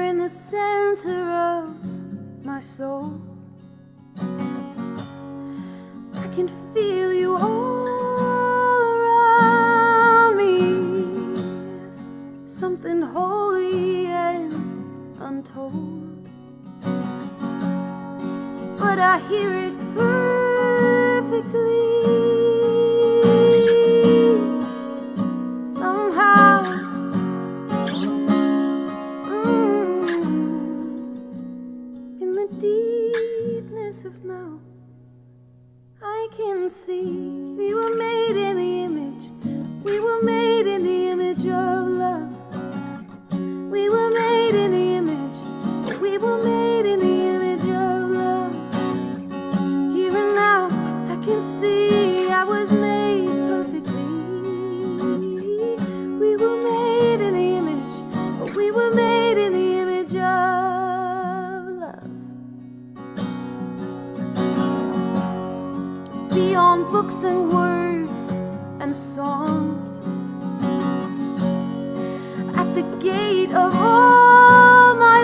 in the center of my soul. I can feel you all around me, something holy and untold. But I hear it perfectly. Of now, I can see we were made in the image. We were made in the image of love. We were made in the image. We were made in the image of love. Here and now, I can see I was made perfectly. We were made in the image. We were made in the image of love. Beyond books and words and songs, at the gate of all my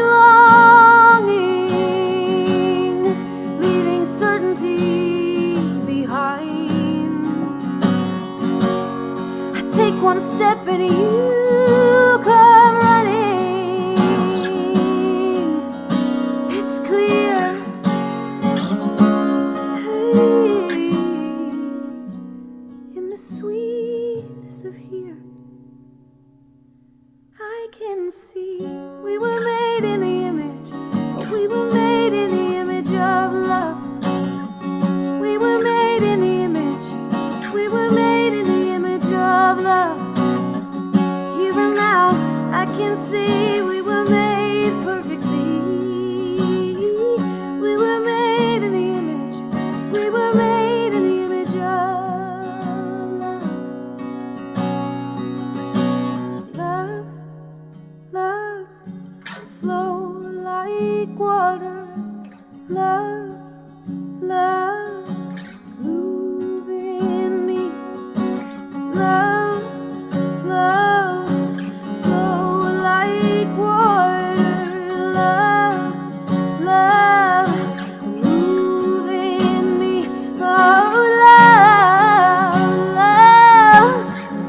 longing, leaving certainty behind. I take one step and you come running. It's clear. Of here, I can see we were made in the image. We were made in the image of love. We were made in the image. We were made in the image of love. Here and now, I can see we were made perfectly. We were made in the image. We were made in the image of water, love, love, move in me, love, love, flow like water, love, love, move in me, oh, love, love,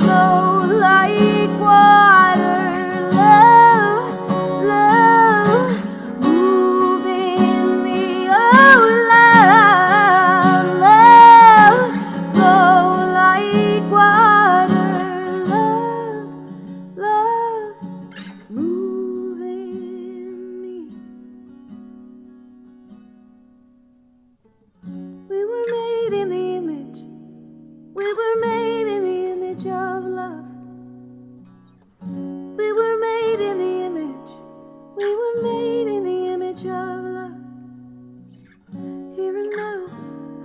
flow like water, love, love.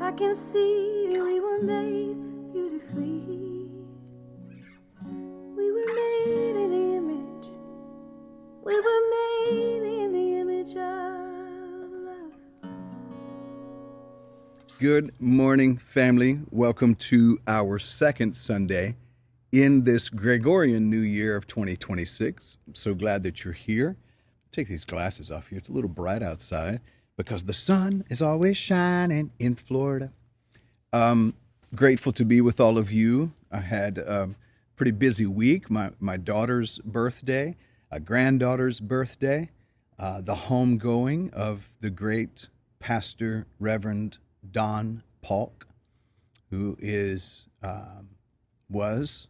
I can see we were made beautifully. We were made in the image. We were made in the image of love. Good morning, family. Welcome to our second Sunday in this Gregorian New Year of 2026. I'm so glad that you're here. Take these glasses off here. It's a little bright outside because the sun is always shining in Florida. Grateful to be with all of you. I had a pretty busy week. My daughter's birthday, a granddaughter's birthday, the homegoing of the great pastor, Reverend Don Polk, who was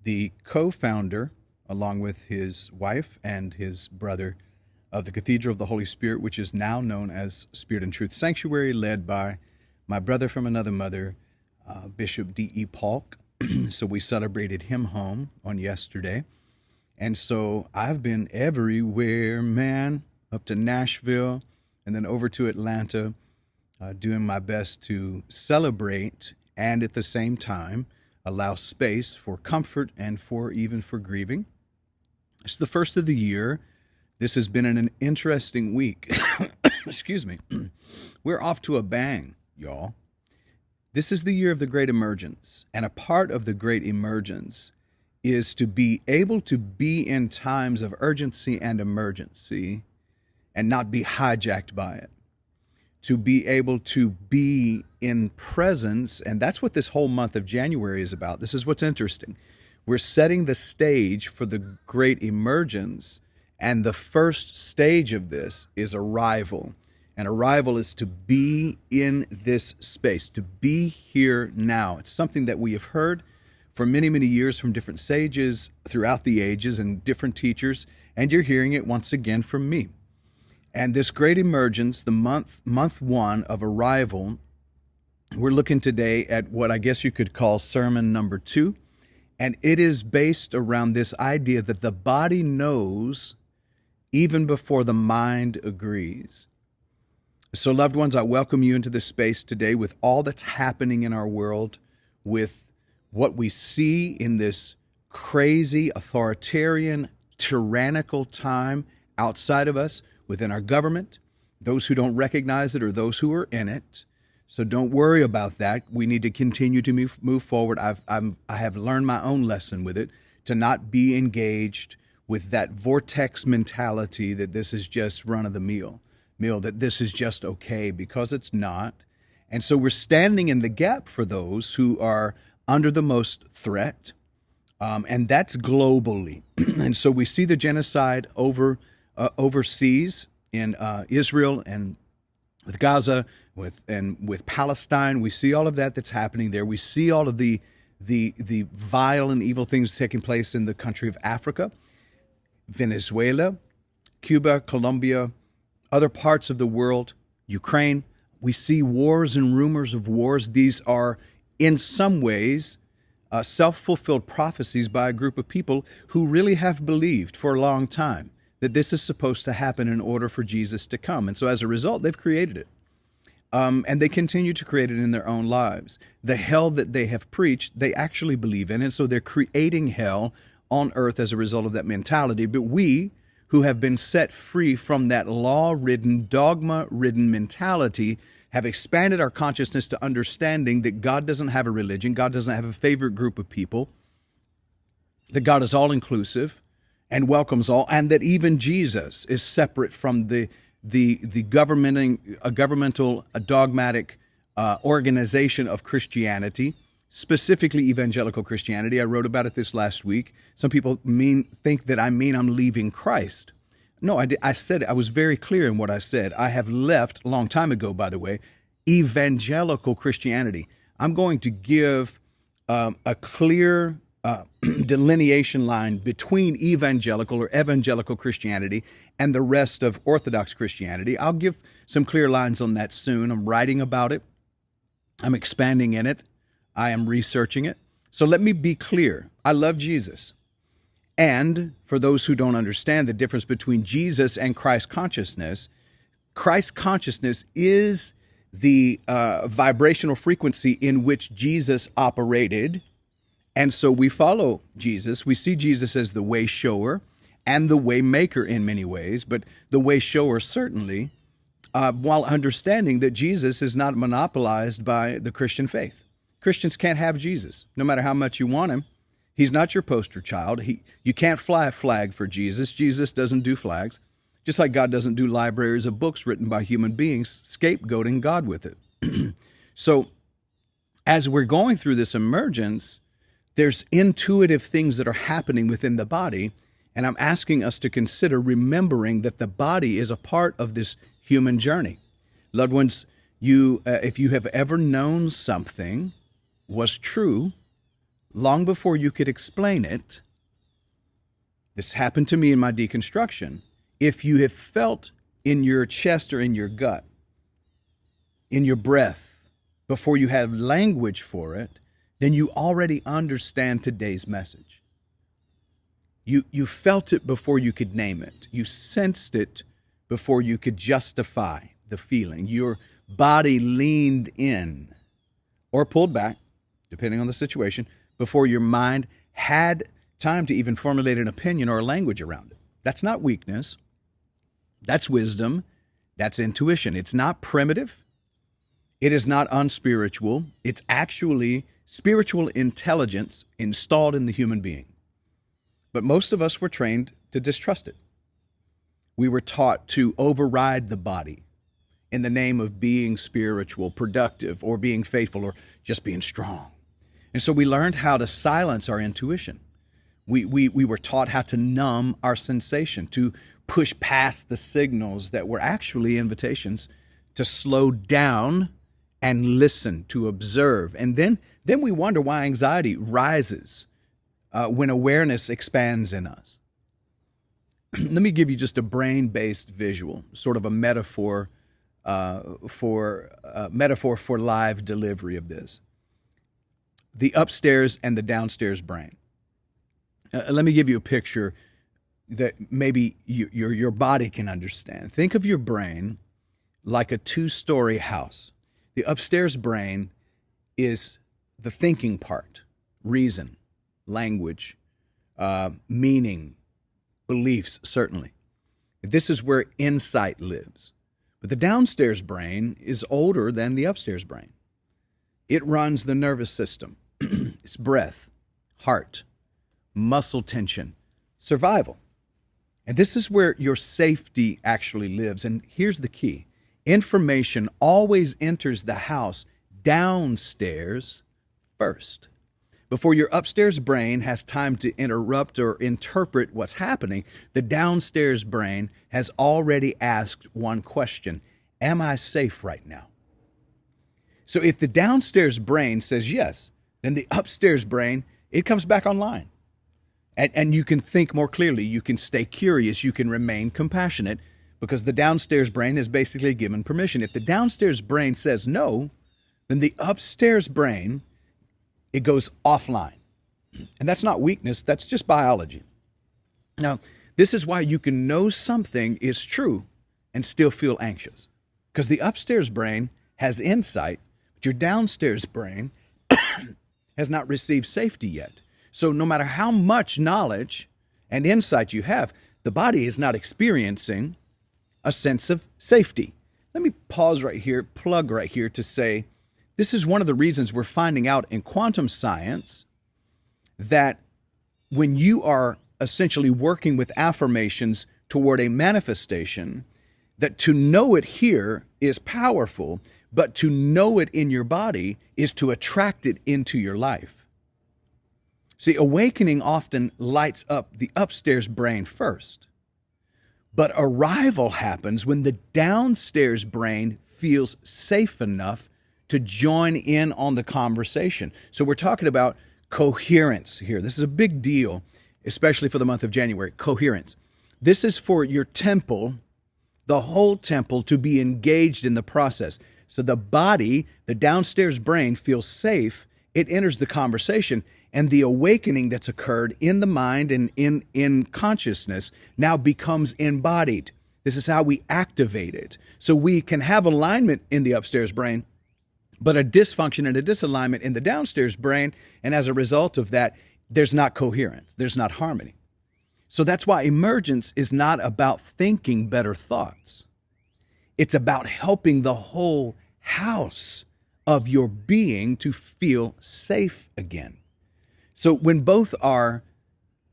the co-founder, along with his wife and his brother, of the Cathedral of the Holy Spirit, which is now known as Spirit and Truth Sanctuary, led by my brother from another mother, Bishop D.E. Polk. So we celebrated him home on yesterday. And so I've been everywhere, man, up to Nashville and then over to Atlanta, doing my best to celebrate and at the same time allow space for comfort and even for grieving. It's the first of the year. This has been an interesting week. Excuse me. We're off to a bang, y'all. This is the year of the great emergence, and a part of the great emergence is to be able to be in times of urgency and emergency and not be hijacked by it. To be able to be in presence, and that's what this whole month of January is about. This is what's interesting. We're setting the stage for the great emergence, and the first stage of this is arrival. And arrival is to be in this space, to be here now. It's something that we have heard for many, many years from different sages throughout the ages and different teachers, and you're hearing it once again from me. And this great emergence, the month one of arrival, we're looking today at what I guess you could call sermon number 2. And it is based around this idea that the body knows even before the mind agrees. So, loved ones, I welcome you into this space today with all that's happening in our world, with what we see in this crazy, authoritarian, tyrannical time outside of us, within our government, those who don't recognize it or those who are in it. So don't worry about that. We need to continue to move forward. I have learned my own lesson with it, to not be engaged with that vortex mentality that this is just run of the meal, that this is just okay, because it's not. And so we're standing in the gap for those who are under the most threat, and that's globally. And so we see the genocide overseas in Israel and with Gaza, with Palestine. We see all of that's happening there. We see all of the vile and evil things taking place in the country of Africa, Venezuela, Cuba, Colombia, other parts of the world, Ukraine. We see wars and rumors of wars. These are, in some ways, self-fulfilled prophecies by a group of people who really have believed for a long time that this is supposed to happen in order for Jesus to come. And so as a result, they've created it. And they continue to create it in their own lives. The hell that they have preached, they actually believe in. And so they're creating hell on earth as a result of that mentality. But we, who have been set free from that law-ridden, dogma-ridden mentality, have expanded our consciousness to understanding that God doesn't have a religion, God doesn't have a favorite group of people, that God is all-inclusive and welcomes all, and that even Jesus is separate from the governmental dogmatic organization of Christianity, specifically evangelical Christianity. I wrote about it this last week. Some people think that I'm leaving Christ. No, I said I was very clear in what I said. I have left a long time ago, by the way, evangelical Christianity. I'm going to give a clear delineation line between evangelical or evangelical Christianity and the rest of Orthodox Christianity. I'll give some clear lines on that soon. I'm writing about it. I'm expanding in it. I am researching it. So let me be clear. I love Jesus. And for those who don't understand the difference between Jesus and Christ consciousness is the vibrational frequency in which Jesus operated. And so we follow Jesus. We see Jesus as the way shower and the way maker in many ways, but the way shower certainly, while understanding that Jesus is not monopolized by the Christian faith. Christians can't have Jesus, no matter how much you want him. He's not your poster child. You can't fly a flag for Jesus. Jesus doesn't do flags, just like God doesn't do libraries of books written by human beings, scapegoating God with it. So as we're going through this emergence, there's intuitive things that are happening within the body, and I'm asking us to consider remembering that the body is a part of this human journey. Loved ones, if you have ever known something was true long before you could explain it, this happened to me in my deconstruction. If you have felt in your chest or in your gut, in your breath, before you have language for it, then you already understand today's message. You felt it before you could name it. You sensed it before you could justify the feeling. Your body leaned in or pulled back, depending on the situation, before your mind had time to even formulate an opinion or a language around it. That's not weakness. That's wisdom. That's intuition. It's not primitive. It is not unspiritual. It's actually spiritual intelligence installed in the human being. But most of us were trained to distrust it. We were taught to override the body in the name of being spiritual, productive, or being faithful, or just being strong. And so we learned how to silence our intuition. We were taught how to numb our sensation, to push past the signals that were actually invitations to slow down and listen, to observe. And then we wonder why anxiety rises when awareness expands in us. Let me give you just a brain-based visual, sort of a metaphor for live delivery of this. The upstairs and the downstairs brain. Let me give you a picture that maybe your body can understand. Think of your brain like a 2-story house. The upstairs brain is the thinking part, reason, language, meaning, beliefs, certainly. This is where insight lives. But the downstairs brain is older than the upstairs brain. It runs the nervous system. It's breath, heart, muscle tension, survival. And this is where your safety actually lives. And here's the key. Information always enters the house downstairs first. Before your upstairs brain has time to interrupt or interpret what's happening, the downstairs brain has already asked one question: am I safe right now? So if the downstairs brain says yes, then the upstairs brain, it comes back online. And you can think more clearly, you can stay curious, you can remain compassionate, because the downstairs brain is basically given permission. If the downstairs brain says no, then the upstairs brain, it goes offline. And that's not weakness, that's just biology. Now, this is why you can know something is true and still feel anxious. Because the upstairs brain has insight, but your downstairs brain has not received safety yet. So no matter how much knowledge and insight you have, the body is not experiencing a sense of safety. Let me pause right here, plug right here to say, this is one of the reasons we're finding out in quantum science that when you are essentially working with affirmations toward a manifestation, that to know it here is powerful, but to know it in your body is to attract it into your life. See, awakening often lights up the upstairs brain first, but arrival happens when the downstairs brain feels safe enough to join in on the conversation. So we're talking about coherence here. This is a big deal, especially for the month of January. Coherence. This is for your temple, the whole temple, to be engaged in the process. So the body, the downstairs brain, feels safe. It enters the conversation, and the awakening that's occurred in the mind and in consciousness now becomes embodied. This is how we activate it. So we can have alignment in the upstairs brain, but a dysfunction and a disalignment in the downstairs brain, and as a result of that, there's not coherence, there's not harmony. So that's why emergence is not about thinking better thoughts. It's about helping the whole house of your being to feel safe again. So when both are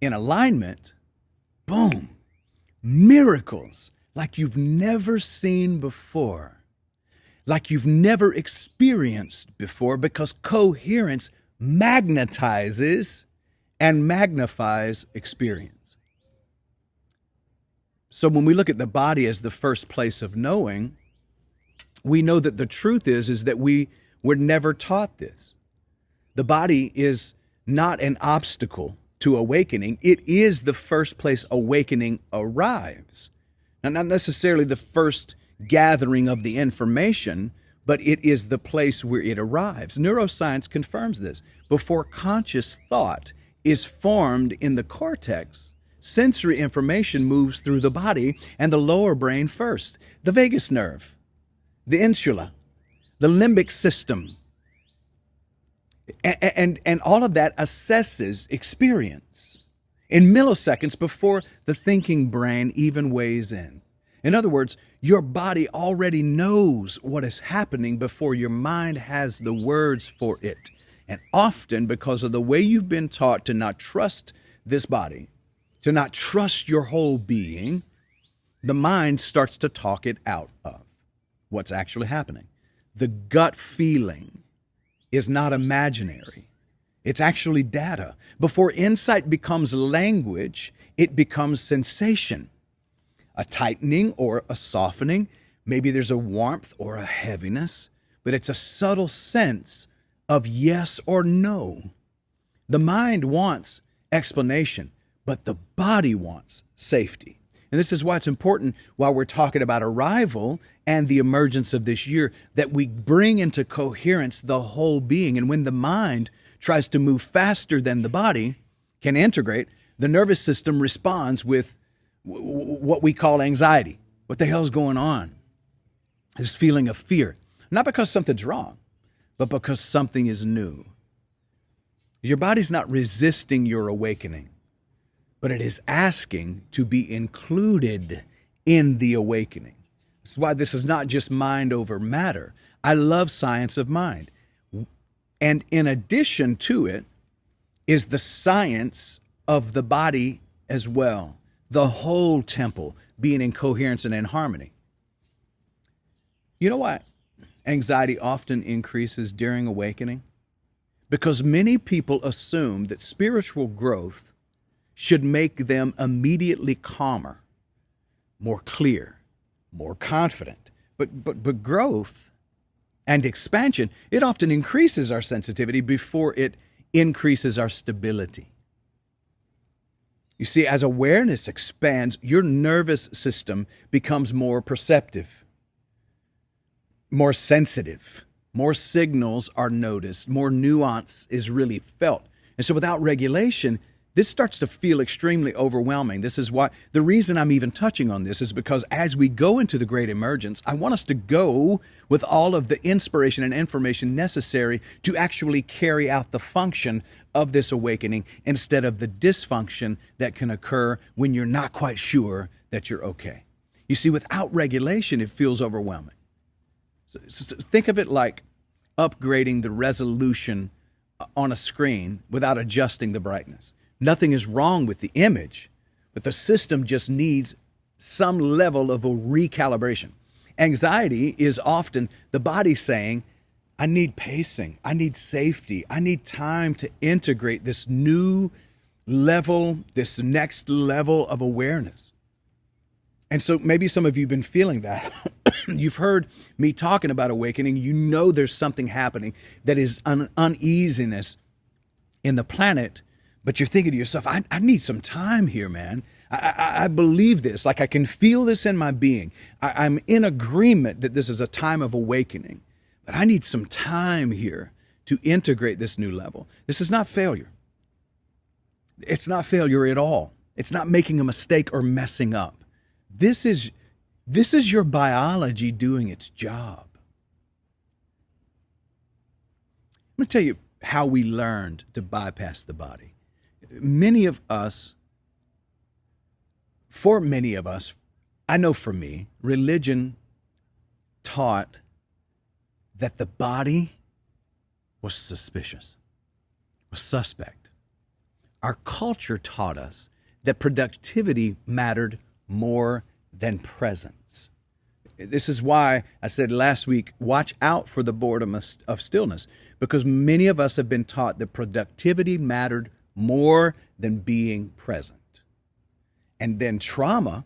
in alignment, boom, miracles like you've never seen before, like you've never experienced before, because coherence magnetizes and magnifies experience. So when we look at the body as the first place of knowing, we know that the truth is that we were never taught this. The body is not an obstacle to awakening. It is the first place awakening arrives. Now, not necessarily the first gathering of the information, but it is the place where it arrives. Neuroscience confirms this. Before conscious thought is formed in the cortex, sensory information moves through the body and the lower brain first. The vagus nerve, the insula, the limbic system, and all of that assesses experience in milliseconds before the thinking brain even weighs in. In other words, your body already knows what is happening before your mind has the words for it. And often, because of the way you've been taught to not trust this body, to not trust your whole being, the mind starts to talk it out of what's actually happening. The gut feeling is not imaginary. It's actually data. Before insight becomes language, it becomes sensation. A tightening or a softening. Maybe there's a warmth or a heaviness, but it's a subtle sense of yes or no. The mind wants explanation, but the body wants safety. And this is why it's important, while we're talking about arrival and the emergence of this year, that we bring into coherence the whole being. And when the mind tries to move faster than the body can integrate, the nervous system responds with what we call anxiety. What the hell's going on? This feeling of fear. Not because something's wrong, but because something is new. Your body's not resisting your awakening, but it is asking to be included in the awakening. That's why this is not just mind over matter. I love science of mind. And in addition to it is the science of the body as well. The whole temple being in coherence and in harmony. You know why anxiety often increases during awakening? Because many people assume that spiritual growth should make them immediately calmer, more clear, more confident. But growth and expansion, it often increases our sensitivity before it increases our stability. You see, as awareness expands, your nervous system becomes more perceptive, more sensitive, more signals are noticed, more nuance is really felt. And so without regulation, this starts to feel extremely overwhelming. This is why the reason I'm even touching on this is because as we go into the great emergence, I want us to go with all of the inspiration and information necessary to actually carry out the function of this awakening instead of the dysfunction that can occur when you're not quite sure that you're okay. You see, without regulation, it feels overwhelming. So think of it like upgrading the resolution on a screen without adjusting the brightness. Nothing is wrong with the image, but the system just needs some level of a recalibration. Anxiety is often the body saying, I need pacing, I need safety, I need time to integrate this new level, this next level of awareness. And so maybe some of you have been feeling that. You've heard me talking about awakening. You know there's something happening that is an uneasiness in the planet, but you're thinking to yourself, I need some time here, man. I believe this. Like I can feel this in my being. I'm in agreement that this is a time of awakening, but I need some time here to integrate this new level. This is not failure. It's not failure at all. It's not making a mistake or messing up. This is your biology doing its job. I'm going to tell you how we learned to bypass the body. For many of us, I know for me, religion taught that the body was suspicious, was suspect. Our culture taught us that productivity mattered more than presence. This is why I said last week, watch out for the boredom of stillness, because many of us have been taught that productivity mattered more than being present. And then trauma,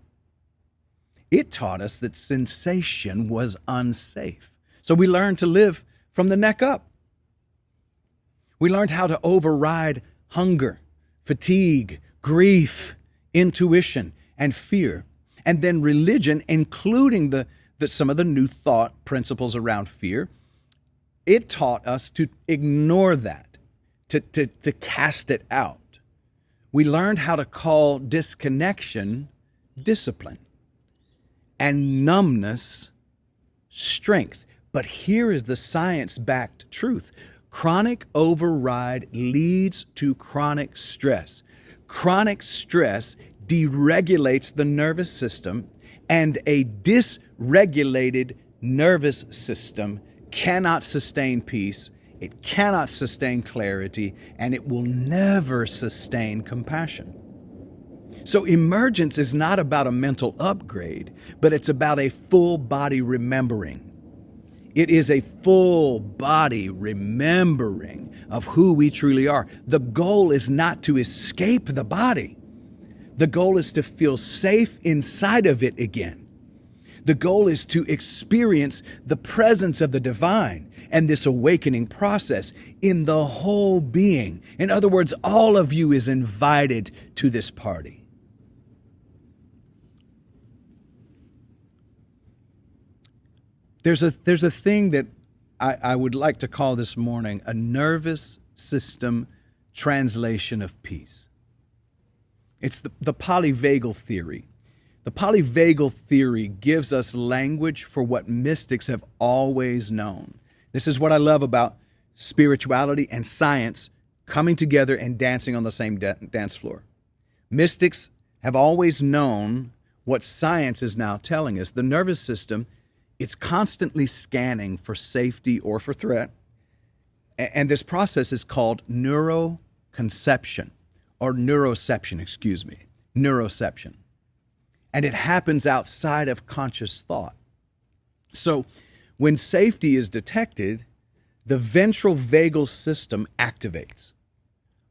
it taught us that sensation was unsafe. So we learned to live from the neck up. We learned how to override hunger, fatigue, grief, intuition, and fear. And then religion, including some of the new thought principles around fear, it taught us to ignore that, to cast it out. We learned how to call disconnection discipline and numbness strength. But here is the science-backed truth. Chronic override leads to chronic stress. Chronic stress deregulates the nervous system, and a dysregulated nervous system cannot sustain peace, it cannot sustain clarity, and it will never sustain compassion. So emergence is not about a mental upgrade, but it's about a full body remembering. It is a full body remembering of who we truly are. The goal is not to escape the body. The goal is to feel safe inside of it again. The goal is to experience the presence of the divine and this awakening process in the whole being. In other words, all of you is invited to this party. There's a thing that I would like to call this morning a nervous system translation of peace. It's the polyvagal theory. The polyvagal theory gives us language for what mystics have always known. This is what I love about spirituality and science coming together and dancing on the same dance floor. Mystics have always known what science is now telling us. The nervous system, it's constantly scanning for safety or for threat. And this process is called neuroception. Neuroception. And it happens outside of conscious thought. So when safety is detected, the ventral vagal system activates.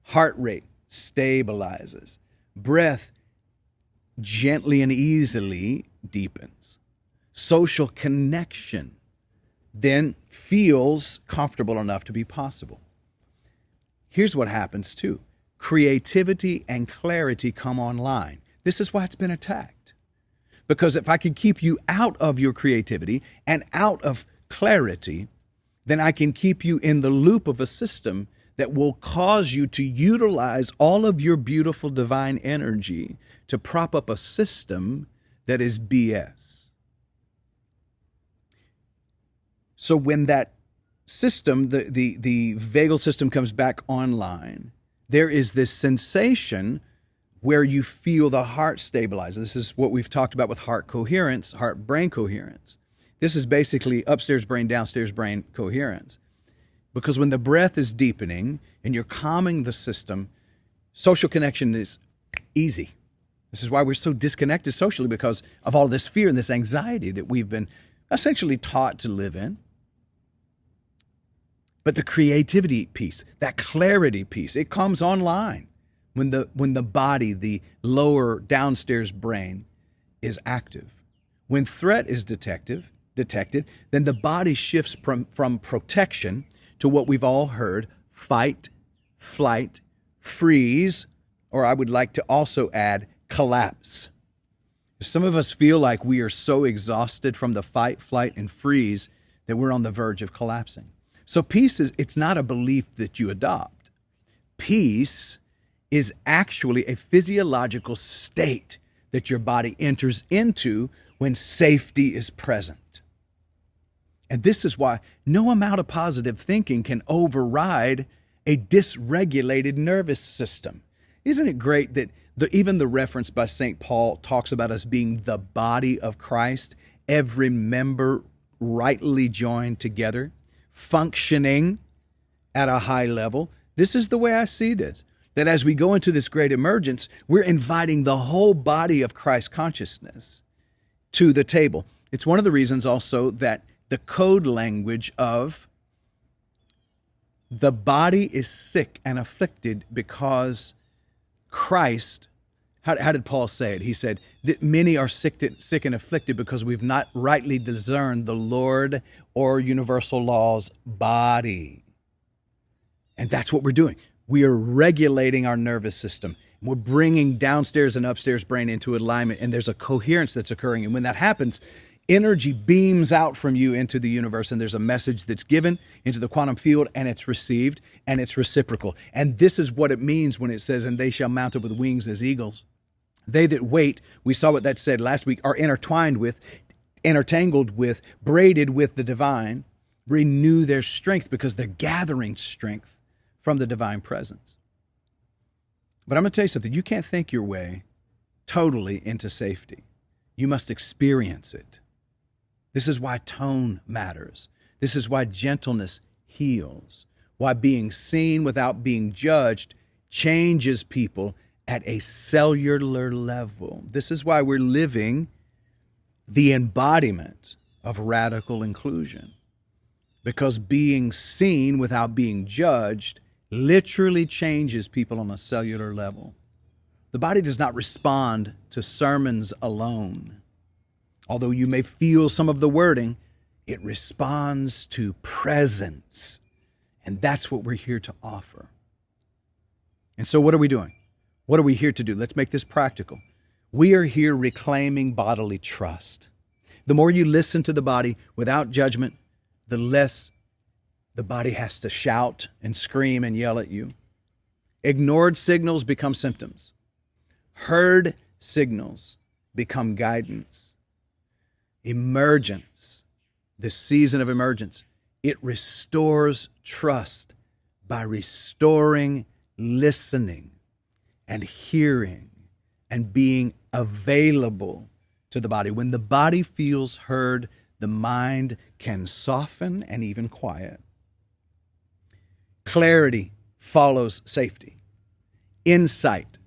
Heart rate stabilizes. Breath gently and easily deepens. Social connection then feels comfortable enough to be possible. Here's what happens too. Creativity and clarity come online. This is why it's been attacked. Because if I can keep you out of your creativity and out of clarity, then I can keep you in the loop of a system that will cause you to utilize all of your beautiful divine energy to prop up a system that is BS. So when that system, the vagal system comes back online, there is this sensation where you feel the heart stabilize. This is what we've talked about with heart coherence, heart-brain coherence. This is basically upstairs brain, downstairs brain coherence. Because when the breath is deepening and you're calming the system, social connection is easy. This is why we're so disconnected socially, because of all this fear and this anxiety that we've been essentially taught to live in. But the creativity piece, that clarity piece, it comes online when the body, the lower downstairs brain, is active. When threat is detected, then the body shifts from protection to what we've all heard: fight, flight, freeze, or I would like to also add collapse. Some of us feel like we are so exhausted from the fight, flight, and freeze that we're on the verge of collapsing. So peace it's not a belief that you adopt. Peace is actually a physiological state that your body enters into when safety is present. And this is why no amount of positive thinking can override a dysregulated nervous system. Isn't it great that even the reference by St. Paul talks about us being the body of Christ, every member rightly joined together, functioning at a high level? This is the way I see this, that as we go into this great emergence, we're inviting the whole body of Christ consciousness to the table. It's one of the reasons also that the code language of the body is sick and afflicted because Christ, how did Paul say it? He said that many are sick and afflicted because we've not rightly discerned the Lord or universal law's body. And that's what we're doing. We are regulating our nervous system. We're bringing downstairs and upstairs brain into alignment, and there's a coherence that's occurring. And when that happens, energy beams out from you into the universe, and there's a message that's given into the quantum field, and it's received, and it's reciprocal. And this is what it means when it says, "And they shall mount up with wings as eagles." They that wait, we saw what that said last week, are intertwined with, intertangled with, braided with the divine, renew their strength because they're gathering strength from the divine presence. But I'm going to tell you something. You can't think your way totally into safety. You must experience it. This is why tone matters. This is why gentleness heals. Why being seen without being judged changes people at a cellular level. This is why we're living the embodiment of radical inclusion, because being seen without being judged literally changes people on a cellular level. The body does not respond to sermons alone. Although you may feel some of the wording, it responds to presence. And that's what we're here to offer. And so what are we doing? What are we here to do? Let's make this practical. We are here reclaiming bodily trust. The more you listen to the body without judgment, the less the body has to shout and scream and yell at you. Ignored signals become symptoms. Heard signals become guidance. Emergence, this season of emergence, it restores trust by restoring listening and hearing and being available to the body. When the body feels heard, the mind can soften and even quiet. Clarity follows safety. Insight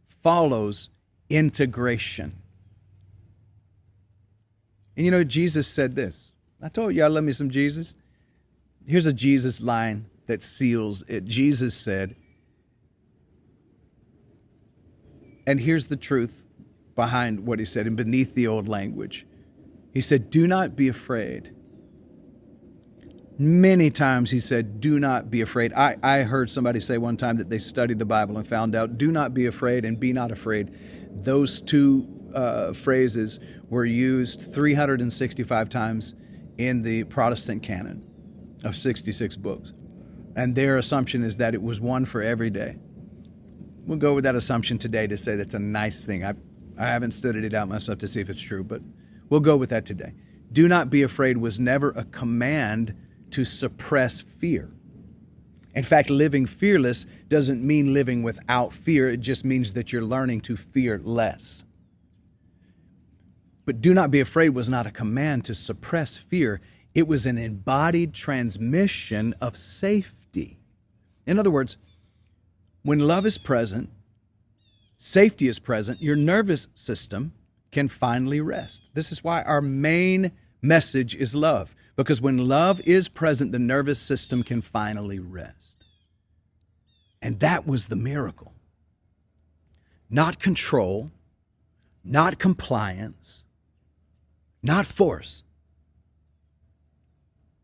follows integration. And you know, Jesus said this. I told you I love me some Jesus. Here's a Jesus line that seals it. Jesus said, and here's the truth behind what he said and beneath the old language. He said, do not be afraid. Many times he said, do not be afraid. I heard somebody say one time that they studied the Bible and found out, do not be afraid and be not afraid. Those two phrases were used 365 times in the Protestant canon of 66 books. And their assumption is that it was one for every day. We'll go with that assumption today to say that's a nice thing. I haven't studied it out myself to see if it's true, but we'll go with that today. Do not be afraid was never a command to suppress fear. In fact, living fearless doesn't mean living without fear. It just means that you're learning to fear less. But do not be afraid was not a command to suppress fear. It was an embodied transmission of safety. In other words, when love is present, safety is present, your nervous system can finally rest. This is why our main message is love, because when love is present, the nervous system can finally rest. And that was the miracle. Not control, not compliance, not force,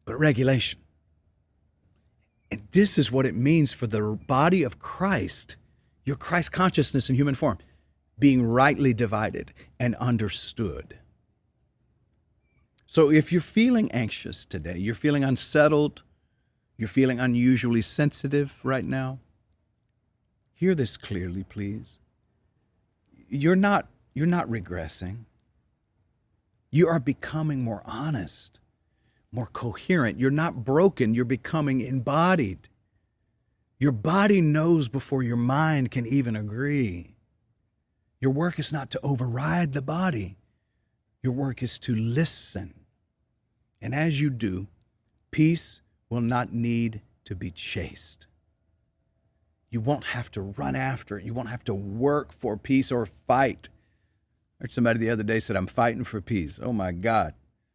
but regulation. And this is what it means for the body of Christ, your Christ consciousness in human form, being rightly divided and understood. So if you're feeling anxious today, you're feeling unsettled, you're feeling unusually sensitive right now, hear this clearly, please. You're not regressing. You are becoming more honest, more coherent. You're not broken. You're becoming embodied. Your body knows before your mind can even agree. Your work is not to override the body. Your work is to listen. And as you do, peace will not need to be chased. You won't have to run after it. You won't have to work for peace or fight. I heard somebody the other day said, I'm fighting for peace. Oh my God.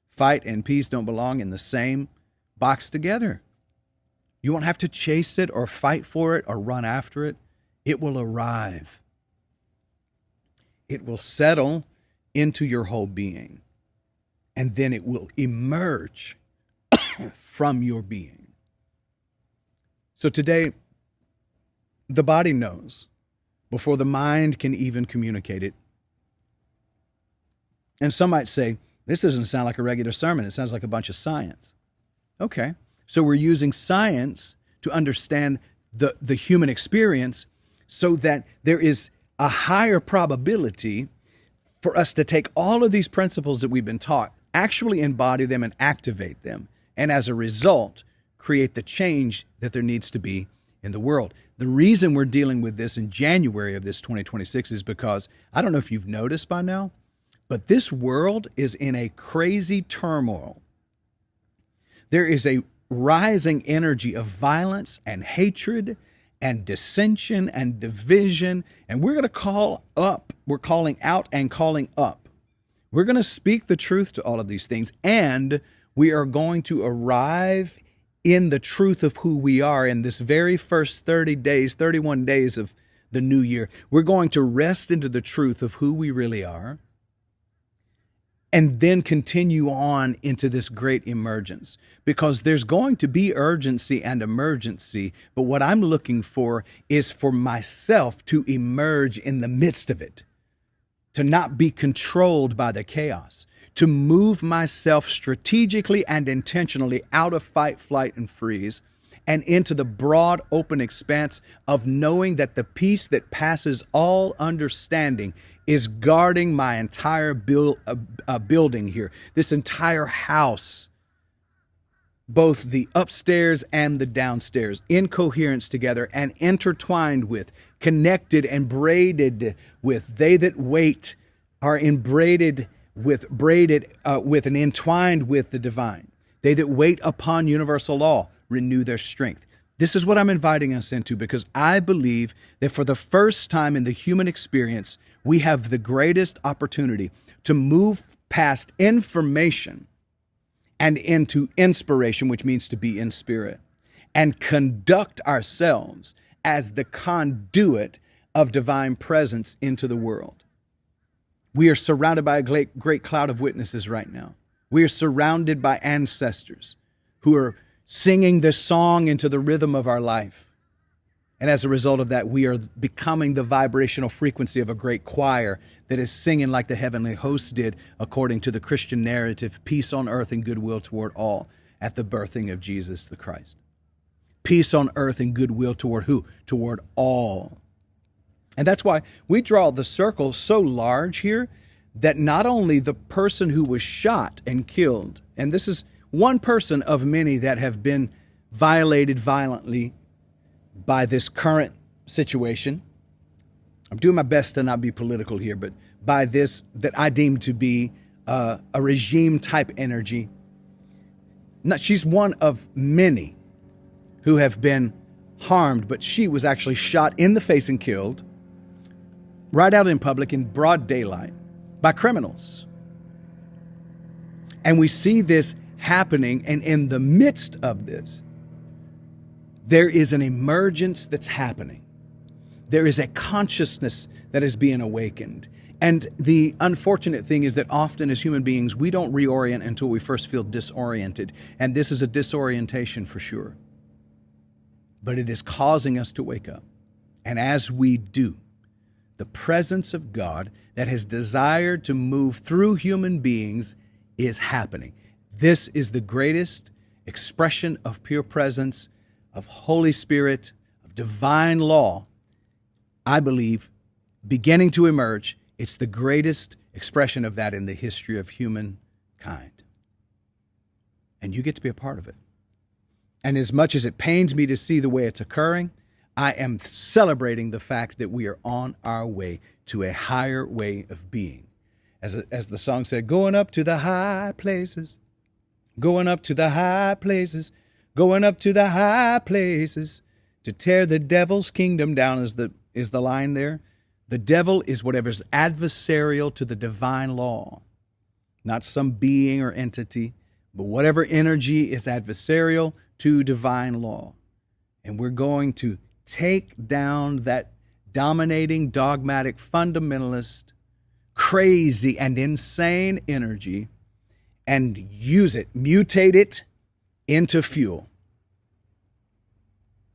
Fight and peace don't belong in the same box together. You won't have to chase it or fight for it or run after it. It will arrive. It will settle into your whole being. And then it will emerge from your being. So today, the body knows before the mind can even communicate it. And some might say, this doesn't sound like a regular sermon. It sounds like a bunch of science. Okay, so we're using science to understand the human experience so that there is a higher probability for us to take all of these principles that we've been taught, actually embody them and activate them, and as a result, create the change that there needs to be in the world. The reason we're dealing with this in January of this 2026 is because, I don't know if you've noticed by now, but this world is in a crazy turmoil. There is a rising energy of violence and hatred and dissension and division. And we're going to call up, we're calling out and calling up. We're going to speak the truth to all of these things, and we are going to arrive in the truth of who we are in this very first 30 days, 31 days of the new year. We're going to rest into the truth of who we really are, and then continue on into this great emergence, because there's going to be urgency and emergency. But what I'm looking for is for myself to emerge in the midst of it, to not be controlled by the chaos, to move myself strategically and intentionally out of fight, flight, and freeze, and into the broad, open expanse of knowing that the peace that passes all understanding is guarding my entire building here, this entire house, both the upstairs and the downstairs, in coherence together and intertwined with, connected and braided with. They that wait are braided with and entwined with the divine. They that wait upon universal law renew their strength. This is what I'm inviting us into, because I believe that for the first time in the human experience, we have the greatest opportunity to move past information and into inspiration, which means to be in spirit, and conduct ourselves as the conduit of divine presence into the world. We are surrounded by a great cloud of witnesses right now. We are surrounded by ancestors who are singing this song into the rhythm of our life. And as a result of that, we are becoming the vibrational frequency of a great choir that is singing like the heavenly hosts did, according to the Christian narrative, peace on earth and goodwill toward all, at the birthing of Jesus the Christ. Peace on earth and goodwill toward who? Toward all. And that's why we draw the circle so large here, that not only the person who was shot and killed, and this is one person of many that have been violated violently by this current situation. I'm doing my best to not be political here, but by this that I deem to be a regime type energy. She's one of many who have been harmed, but she was actually shot in the face and killed right out in public in broad daylight by criminals. And we see this happening, and in the midst of this, there is an emergence that's happening. There is a consciousness that is being awakened. And the unfortunate thing is that often as human beings, we don't reorient until we first feel disoriented. And this is a disorientation for sure. But it is causing us to wake up. And as we do, the presence of God that has desired to move through human beings is happening. This is the greatest expression of pure presence, of Holy Spirit, of divine law, I believe, beginning to emerge. It's the greatest expression of that in the history of humankind. And you get to be a part of it. And as much as it pains me to see the way it's occurring, I am celebrating the fact that we are on our way to a higher way of being. As the song said, going up to the high places, going up to the high places, going up to the high places to tear the devil's kingdom down is the line there. The devil is whatever's adversarial to the divine law, not some being or entity, but whatever energy is adversarial to divine law. And we're going to take down that dominating, dogmatic, fundamentalist, crazy, and insane energy and use it, mutate it into fuel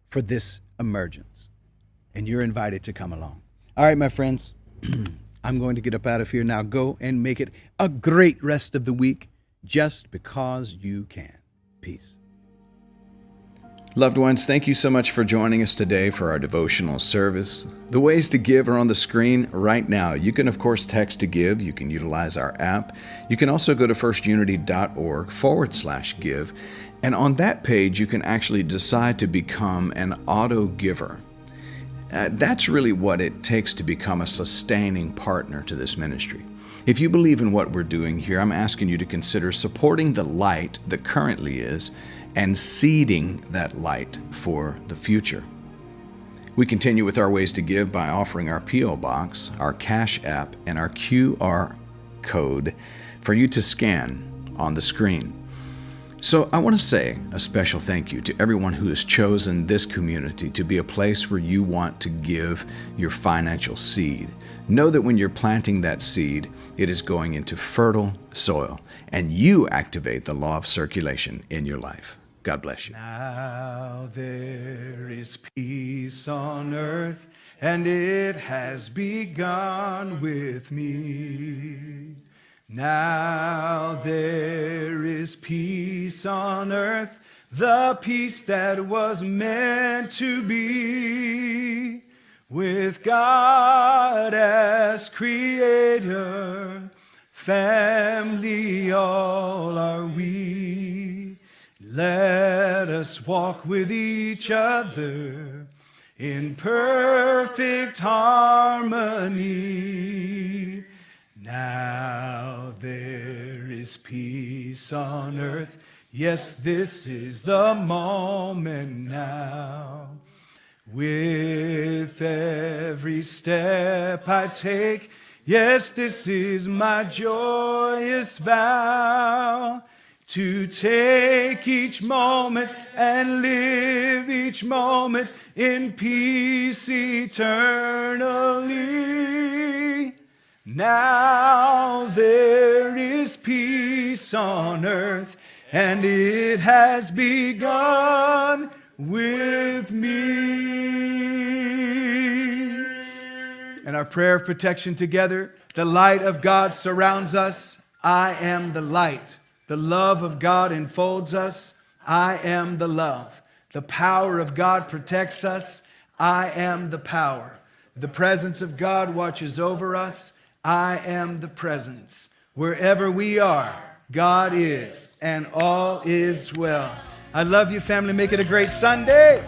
for this emergence. And you're invited to come along. All right, my friends, I'm going to get up out of here now. Go and make it a great rest of the week just because you can. Peace. Loved ones, thank you so much for joining us today for our devotional service. The ways to give are on the screen right now. You can, of course, text to give. You can utilize our app. You can also go to firstunity.org/give. And on that page, you can actually decide to become an auto giver. That's really what it takes to become a sustaining partner to this ministry. If you believe in what we're doing here, I'm asking you to consider supporting the light that currently is and seeding that light for the future. We continue with our ways to give by offering our P.O. Box, our Cash App, and our QR code for you to scan on the screen. So I want to say a special thank you to everyone who has chosen this community to be a place where you want to give your financial seed. Know that when you're planting that seed, it is going into fertile soil, and you activate the law of circulation in your life. God bless you. Now there is peace on earth, and it has begun with me. Now there is peace on earth, the peace that was meant to be. With God as creator, family all are we. Let us walk with each other in perfect harmony. Now there is peace on earth. Yes, this is the moment now. With every step I take, yes, this is my joyous vow. To take each moment and live each moment in peace eternally. Now there is peace on earth, and it has begun with me. And our prayer of protection together, the light of God surrounds us. I am the light. The love of God enfolds us. I am the love. The power of God protects us. I am the power. The presence of God watches over us. I am the presence. Wherever we are, God is, and all is well. I love you, family. Make it a great Sunday.